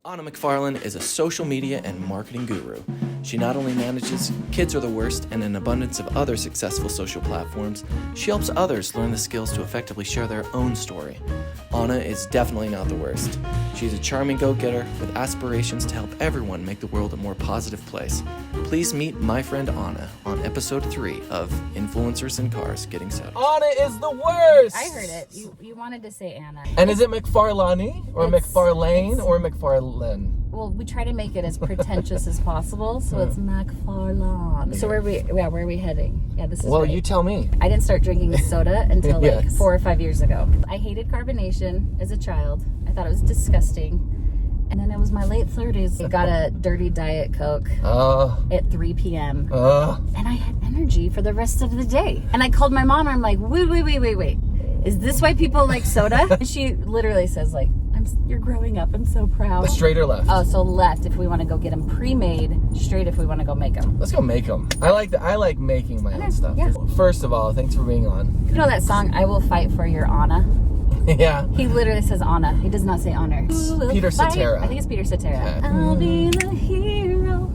Anna Macfarlane is a social media and marketing guru. She not only manages Kids Are the Worst and an abundance of other successful social platforms, she helps others learn the skills to effectively share their own story. Anna is definitely not the worst. She's a charming go-getter with aspirations to help everyone make the world a more positive place. Please meet my friend Anna on episode 3 of Influencers in Cars Getting Soda. Anna is the worst! I heard it. You wanted to say Anna. And is it Macfarlane or Macfarlane or Macfarlane? Well, we try to make it as pretentious as possible, so it's Macfarlane. So where are we heading? Yeah, this is Well, right. you tell me. I didn't start drinking soda until like Yes. 4 or 5 years ago. I hated carbonation as a child. I thought it was disgusting. And then it was my late 30s. I got a dirty Diet Coke at 3 p.m. And I had energy for the rest of the day. And I called my mom and I'm like, wait. Is this why people like soda? And she literally says like, you're growing up. I'm so proud. Straight or left? Oh, so left if we want to go get them pre-made. Straight if we want to go make them. Let's go make them. I like making my own stuff. Yeah. First of all, thanks for being on. You know that song, I Will Fight for Your Anna? Yeah. He literally says Anna. He does not say honor. Peter Cetera. I think it's Peter Cetera. Okay. I'll be the hero.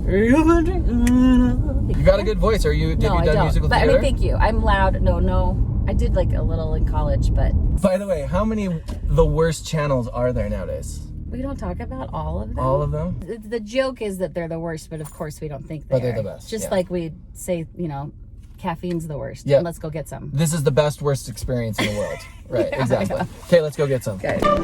You got a good voice. Did you done musical But theater? I mean, thank you. I'm loud. No. I did like a little in college, but By the way, how many the worst channels are there nowadays? we don't talk about all of them. All of them? The joke is that they're the worst, but of course we don't think they But they're are. the best, Just yeah. like we say, caffeine's the worst. Yeah. And let's go get some. This is the best, worst experience in the world. Right, Yeah, exactly. I know. Okay, let's go get some. Okay. Is that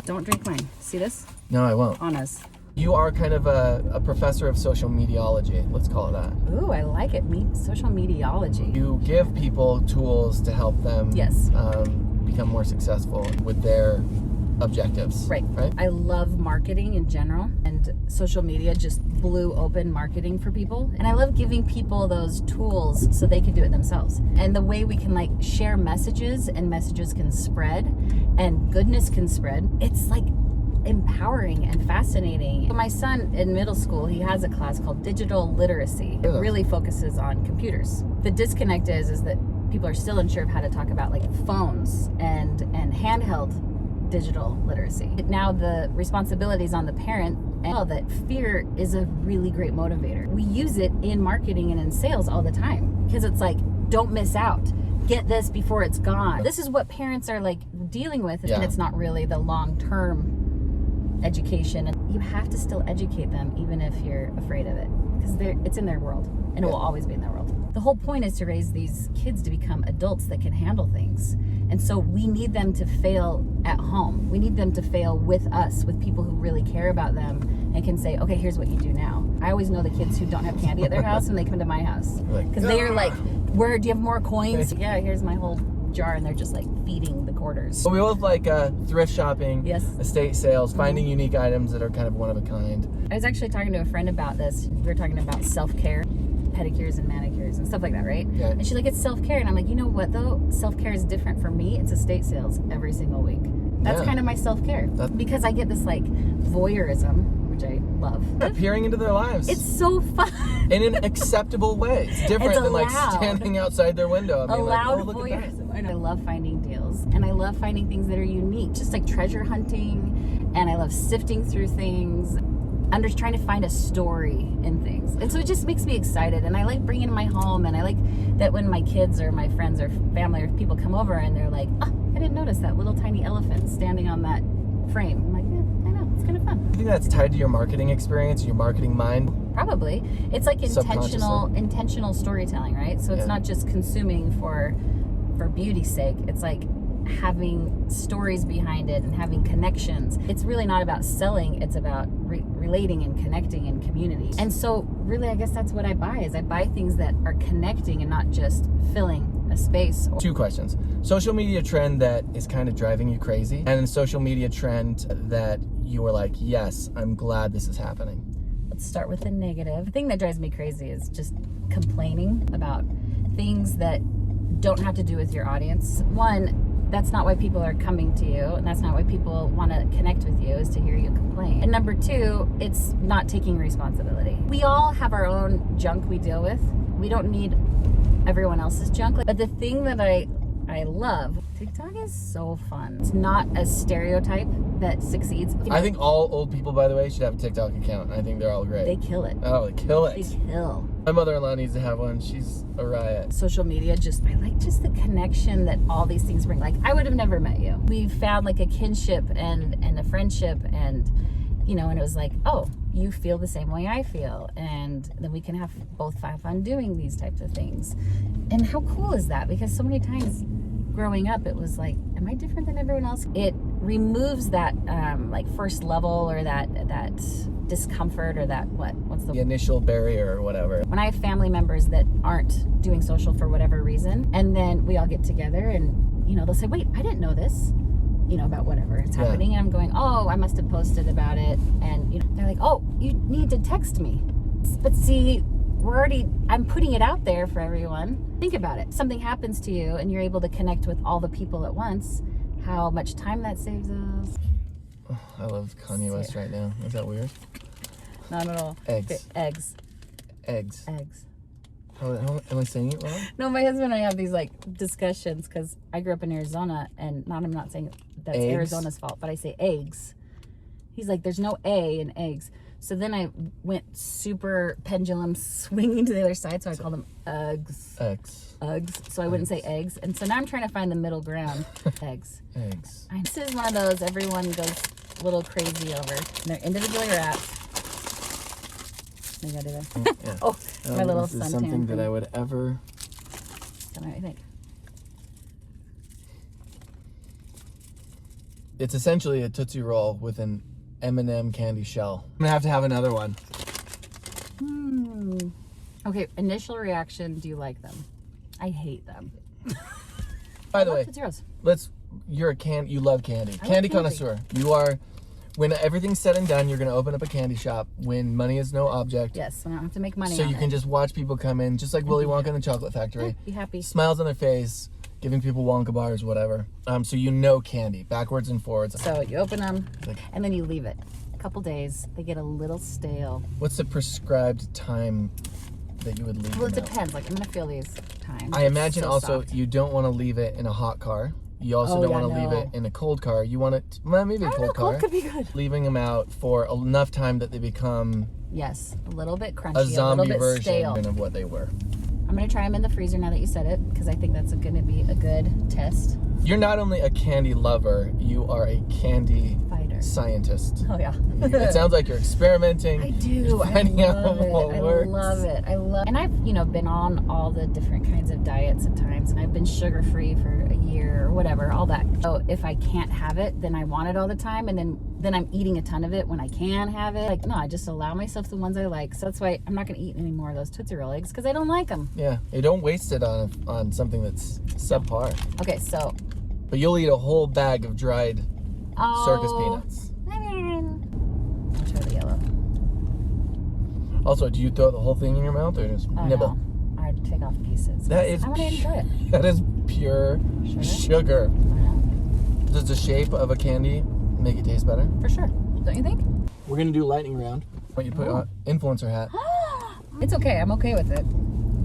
Don't drink mine. See this? right? No, I won't. Anna's. You are kind of a professor of social mediology. Let's call it that. Ooh, I like it. Social mediology. You give people tools to help them Yes. become more successful with their objectives. Right. Right? I love marketing in general, and social media just blew open marketing for people. And I love giving people those tools so they can do it themselves. And the way we can like share messages and messages can spread and goodness can spread. It's like empowering and fascinating. My son in middle school, he has a class called digital literacy. It really focuses on computers. The disconnect is that people are still unsure of how to talk about like phones and handheld digital literacy. Now the responsibility is on the parent, and that fear is a really great motivator. We use it in marketing and in sales all the time because it's like, don't miss out. Get this before it's gone. This is what parents are like dealing with, and it's not really the long-term education. And you have to still educate them even if you're afraid of it, because it's in their world and it will always be in their world. The whole point is to raise these kids to become adults that can handle things. And so we need them to fail at home. We need them to fail with us, with people who really care about them and can say, okay, here's what you do now. I always know the kids who don't have candy at their house when they come to my house, because they are like, where do you have more coins? Yeah, here's my whole jar, and they're just like feeding the quarters. So we both like thrift shopping, Yes. estate sales, finding unique items that are kind of one of a kind. I was actually talking to a friend about this. We were talking about self-care, pedicures and manicures and stuff like that, right? Yeah. And she's like, it's self-care. And I'm like, you know what though? Self-care is different for me. It's estate sales every single week. That's kind of my self-care. Because I get this like voyeurism, which I love. Peering into their lives. It's so fun. In an acceptable way. It's different than like allowed. standing outside their window. I mean, Allowed like, oh, look at that. voyeurism. I love finding deals, and I love finding things that are unique, just like treasure hunting, and I love sifting through things. I'm just trying to find a story in things, and so it just makes me excited. And I like bringing it in my home, and I like that when my kids or my friends or family or people come over and they're like, oh, I didn't notice that little tiny elephant standing on that frame. I'm like, yeah, I know, it's kind of fun. I think that's tied to your marketing experience, your marketing mind. Probably. It's like intentional storytelling, right? So it's not just consuming for beauty's sake. It's like having stories behind it and having connections. It's really not about selling. It's about relating and connecting in community. And so really, I guess that's what I buy, is I buy things that are connecting and not just filling a space. 2 questions. Social media trend that is kind of driving you crazy, and a social media trend that you were like, yes, I'm glad this is happening. Let's start with the negative. The thing that drives me crazy is just complaining about things that don't have to do with your audience. One, that's not why people are coming to you, and that's not why people want to connect with you, is to hear you complain. And number 2, it's not taking responsibility. We all have our own junk we deal with. We don't need everyone else's junk. But the thing that I I love. TikTok is so fun. It's not a stereotype that succeeds. I think all old people, by the way, should have a TikTok account. I think they're all great. They kill it. Oh, they kill it. They kill. My mother-in-law needs to have one. She's a riot. Social media, I like just the connection that all these things bring. Like, I would have never met you. We found like a kinship and a friendship, and you know, and it was like, oh, you feel the same way I feel, and then we can both have fun doing these types of things. And how cool is that? Because so many times growing up, it was like, am I different than everyone else? It removes that like first level, or that discomfort, or that what's the initial barrier or whatever. When I have family members that aren't doing social for whatever reason, and then we all get together, and you know, they'll say, wait, I didn't know this, you know, about whatever it's happening. And I'm going, oh, I must have posted about it. And you know, they're like, oh, you need to text me. But see, I'm putting it out there for everyone. Think about it. Something happens to you and you're able to connect with all the people at once. How much time that saves us. Oh, I love Kanye West right now. Is that weird? Not at all. Eggs. Eggs. Eggs. Eggs. Am I saying it wrong? No, my husband and I have these like discussions because I grew up in Arizona, and I'm not saying that's eggs? Arizona's fault, but I say eggs. He's like, there's no A in eggs. So then I went super pendulum swinging to the other side, so I called them Uggs. Uggs. So I wouldn't say eggs. And so now I'm trying to find the middle ground. Eggs. Eggs. This is one of those everyone goes a little crazy over. And they're individually wrapped. You gotta do that. Yeah. Oh, my little this is suntan something that thing. I would ever. Tell me what you think. It's essentially a Tootsie Roll with an M&M candy shell. I'm gonna have another one. Okay, initial reaction, do you like them? I hate them. By the way, Tootsie Rolls. you love candy. I Candy love candy. connoisseur. You are, when everything's said and done, you're gonna open up a candy shop when money is no object. Yes, I don't have to make money So on you it. can just watch people come in, just like Willy Wonka in the Chocolate Factory. Be happy. Smiles on their face, giving people Wonka bars, whatever. So you know candy, backwards and forwards. So you open them, and then you leave it. A couple days, they get a little stale. What's the prescribed time that you would leave Well, it them out? depends. Like, I'm gonna feel these times. I imagine So also soft. you don't want to leave it in a hot car. You also don't want to leave it in a cold car. You want it, maybe a cold car. Cold could be good. Leaving them out for enough time that they become Yes, a little bit crunchy, a zombie little bit version stale. of what they were. I'm gonna try them in the freezer now that you said it, because I think that's gonna be a good test. You're not only a candy lover, you are a candy Fighter. scientist. Oh yeah. It sounds like you're experimenting. I do. You're finding out what I works. love it. And I've, been on all the different kinds of diets at times, and I've been sugar-free for a year or whatever, all that. So if I can't have it, then I want it all the time, and then I'm eating a ton of it when I can have it. Like, no, I just allow myself the ones I like. So that's why I'm not going to eat any more of those Tootsie Roll eggs, because I don't like them. Yeah, you don't waste it on something that's subpar. Okay, so. But you'll eat a whole bag of dried circus peanuts. I'll try the yellow. Also, do you throw the whole thing in your mouth or just nibble? No. I take off pieces. That is I want to enjoy it. That is pure sugar. Does the shape of a candy make it taste better? For sure. Don't you think? We're gonna do lightning round. I want you to put on influencer hat. It's okay. I'm okay with it.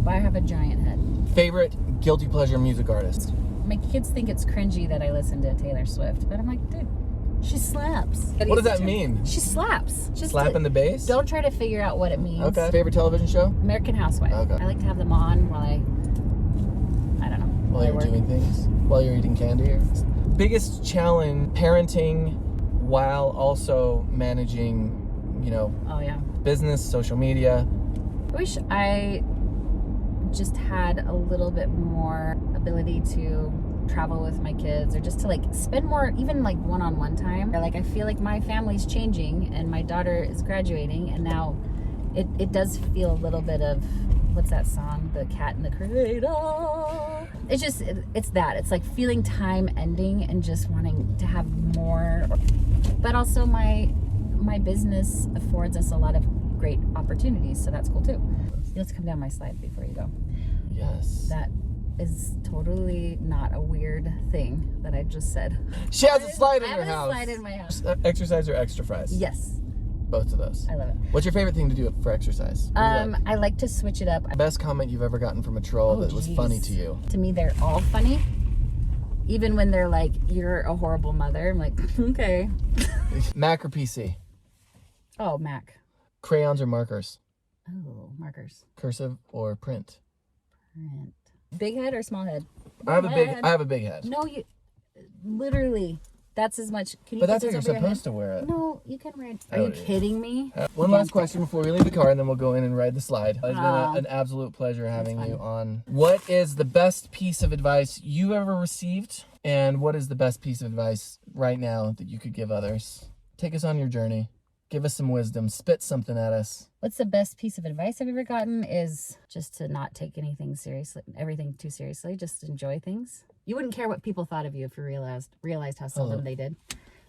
But I have a giant head. Favorite guilty pleasure music artist? My kids think it's cringy that I listen to Taylor Swift, but I'm like, dude, she slaps. What does that mean? She slaps. Just Slapping the bass? Don't try to figure out what it means. Okay. Favorite television show? American Housewife. Okay. I like to have them on while I don't know. While you're doing things? While you're eating candy? Biggest challenge, parenting while also managing, Oh yeah. business, social media. I wish I just had a little bit more ability to travel with my kids, or just to like spend more, even like one-on-one time. Like, I feel like my family's changing and my daughter is graduating, and now it does feel a little bit of, what's that song, The Cat in the Cradle? It's just, it's that. It's like feeling time ending and just wanting to have more. But also my business affords us a lot of great opportunities, so that's cool too. Let's come down my slide before you go. Yes. That is totally not a weird thing that I just said. She has a slide in I her have a house. slide in my house. Exercise or extra fries? Yes, Both of those. I love it. What's your favorite thing to do for exercise? What do you like? I like to switch it up. Best comment you've ever gotten from a troll that was geez. funny to you? To me, they're all funny, Even when they're like, you're a horrible mother, I'm like, okay. Mac or PC? Oh, Mac. Crayons or markers? Oh, markers. Cursive or print? Print. Big head or small head? I have a big head. No, you literally. That's as much. Can you But put that's how this you're over your supposed to wear it. head? No, you can wear it. Are you kidding me? One last question before we leave the car, and then we'll go in and ride the slide. It's been Oh. an absolute pleasure having you on. What is the best piece of advice you ever received? And what is the best piece of advice right now that you could give others? Take us on your journey. Give us some wisdom. Spit something at us. What's the best piece of advice I've ever gotten is just to not take everything too seriously. Just enjoy things. You wouldn't care what people thought of you if you realized how seldom they did.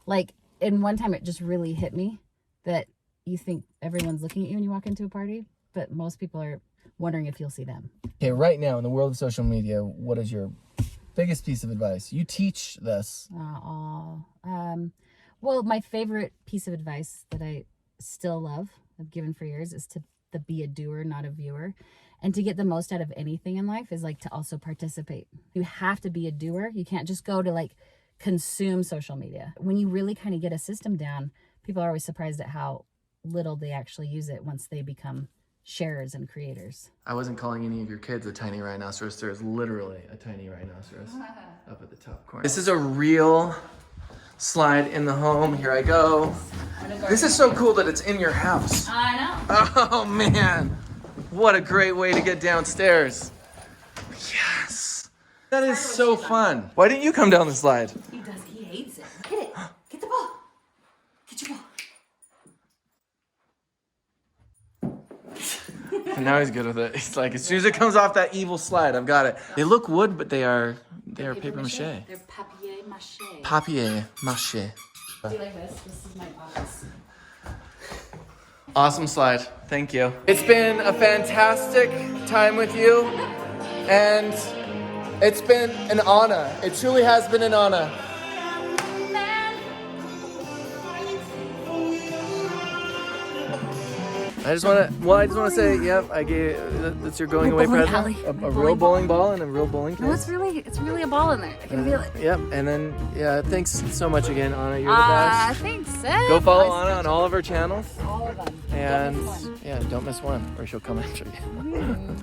Like, and one time it just really hit me that you think everyone's looking at you when you walk into a party, but most people are wondering if you'll see them. Okay, right now in the world of social media, what is your biggest piece of advice? You teach this. Well, my favorite piece of advice that I still love, I've given for years, is to be a doer, not a viewer. And to get the most out of anything in life is like to also participate. You have to be a doer. You can't just go to like consume social media. When you really kind of get a system down, people are always surprised at how little they actually use it once they become sharers and creators. I wasn't calling any of your kids a tiny rhinoceros. There's literally a tiny rhinoceros up at the top corner. This is a real slide in the home. Here I go. This is so cool that it's in your house. I know. Oh man, what a great way to get downstairs. Yes, that is so fun. Why didn't you come down the slide? He does. He hates it. Get it. Get the ball. Get your ball. And now he's good with it. He's like, as soon as it comes off that evil slide, I've got it. They look wood, but they are paper mache. They're papier mache. Papier mache. Do you like this? This is my office. Awesome slide. Thank you. It's been a fantastic time with you, and it's been an honor. It truly has been an honor. I just want to say, yep, I gave, that's your going away bowling present. alley. A real bowling ball and a real bowling No, case. it's really a ball in there. I can feel it. Yep, and then, yeah, thanks so much again, Anna. You're the best. Thanks, Go follow Anna on all of her channels. all of them. And, yeah, don't miss one, or she'll come after you.